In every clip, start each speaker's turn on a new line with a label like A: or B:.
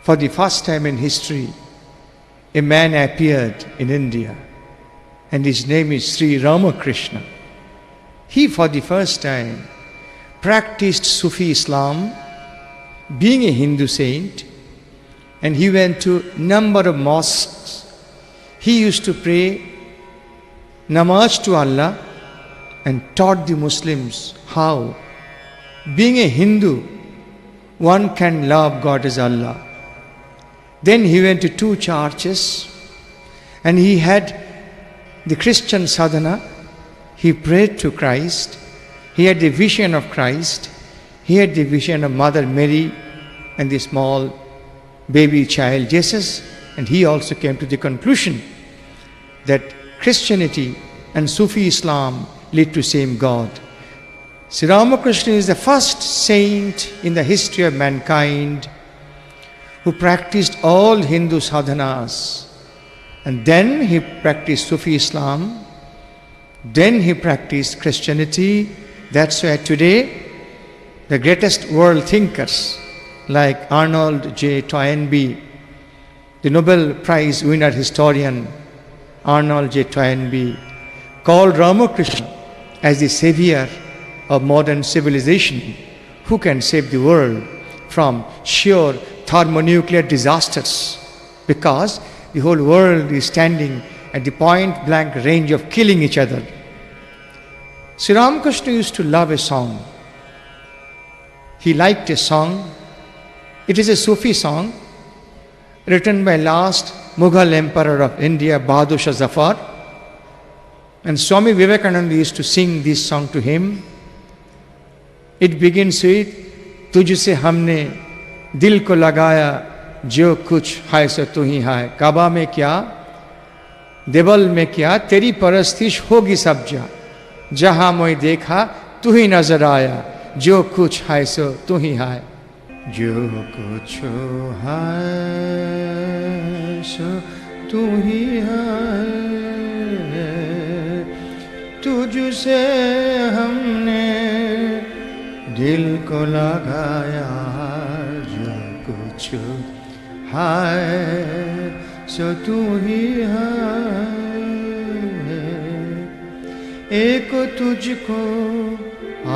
A: For the first time in history, a man appeared in India, and his name is Sri Ramakrishna. He, for the first time, practiced Sufi Islam, being a Hindu saint, and he went to number of mosques. He used to pray namaz to Allah and taught the Muslims how, being a Hindu, one can love God as Allah. Then he went to 2 churches and he had the Christian sadhana. He prayed to Christ. He had the vision of Christ. He had the vision of Mother Mary and the small baby child Jesus. And he also came to the conclusion that Christianity and Sufi Islam lead to same God. Sri Ramakrishna is the first saint in the history of mankind who practiced all Hindu sadhanas. And then he practiced Sufi Islam. Then he practiced Christianity. That's why today the greatest world thinkers like Arnold J. Toynbee, the Nobel Prize winner historian Arnold J. Toynbee, called Ramakrishna as the savior of modern civilization, who can save the world from sheer thermonuclear disasters, because the whole world is standing at the point blank range of killing each other. Sri Ramakrishna used to love a song. He liked a song. It is a Sufi song written by last Mughal emperor of India, Bahadur Shah Zafar. And Swami Vivekananda used to sing this song to him. It begins with, तुझसे हमने दिल को लगाया जो कुछ है सो तू ही है, काबा में क्या देवल में क्या तेरी परस्तिश होगी सब जहां मैं देखा तू ही नजर आया, जो कुछ है सो तू ही है, जो कुछ है सो तू ही है, तुझसे हमने दिल को लगाया जो कुछ है सो तू ही है, एक तुझको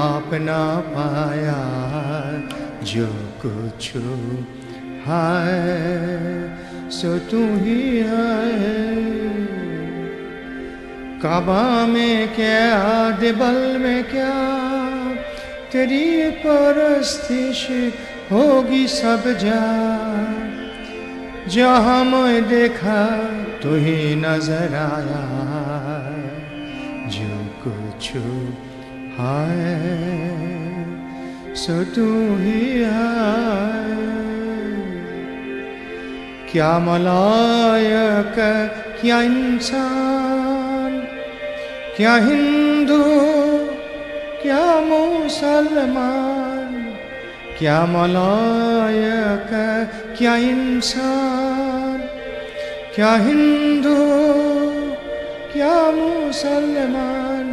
A: अपना पाया जो कुछ है सो तू ही है, काबा में क्या देवल में क्या तेरी परस्तिश होगी सब जहाँ मैं देखा तू ही नजर आया, जो कुछ है सो तू ही है, क्या मलायक क्या इंसान क्या हिंदू क्या मुसलमान, क्या मलायक क्या इंसान क्या हिंदू क्या मुसलमान,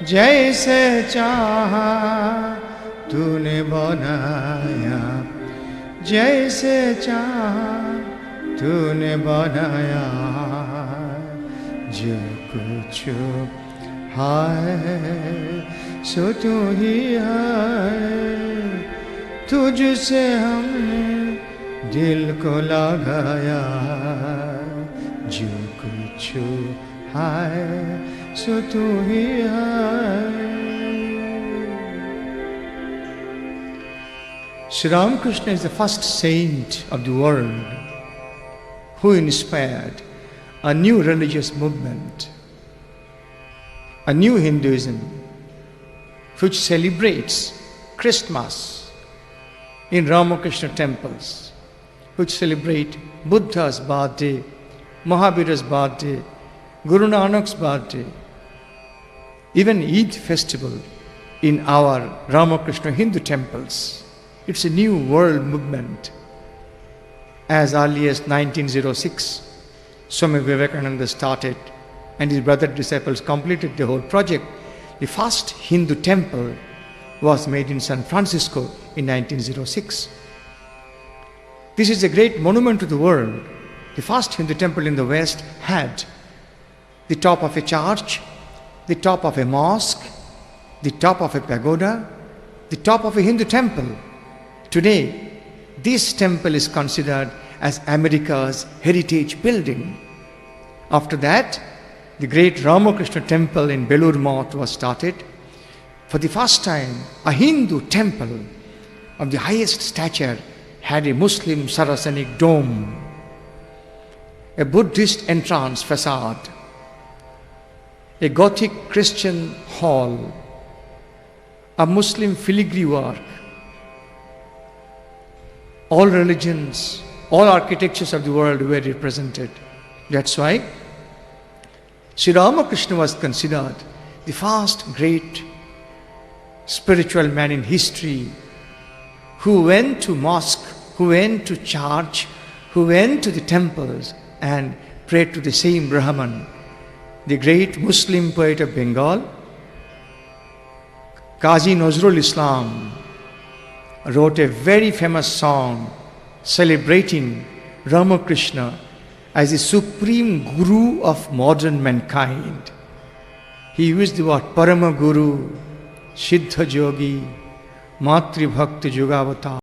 A: जैसे चाहा तूने बनाया, जैसे चाहा तूने बनाया, जो कुछ है सो तू ही है, तुझसे हमने दिल को लगाया, जो कुछ है सो तू ही है. Sri Ramakrishna is the first saint of the world who inspired a new religious movement, a new Hinduism, which celebrates Christmas in Ramakrishna temples, which celebrate Buddha's birthday, Mahavira's birthday, Guru Nanak's birthday, even Eid festival in our Ramakrishna Hindu temples. It's a new world movement. As early as 1906, Swami Vivekananda started and his brother disciples completed the whole project. The first Hindu temple was made in San Francisco in 1906. This is a great monument to the world. The first Hindu temple in the West had the top of a church, the top of a mosque, the top of a pagoda, the top of a Hindu temple. Today, this temple is considered as America's heritage building. After that, the great Ramakrishna temple in Belur Math was started. For the first time, a Hindu temple of the highest stature had a Muslim Saracenic dome, a Buddhist entrance facade, a Gothic Christian hall, a Muslim filigree work. All religions, all architectures of the world were represented. That's why Sri Ramakrishna was considered the first great spiritual man in history who went to mosque, who went to church, who went to the temples and prayed to the same Brahman. The great Muslim poet of Bengal, Qazi Nazrul Islam, wrote a very famous song celebrating Ramakrishna as the supreme guru of modern mankind. He used the word Parama Guru, Siddha Yogi, Matri Bhakti Yogavatar.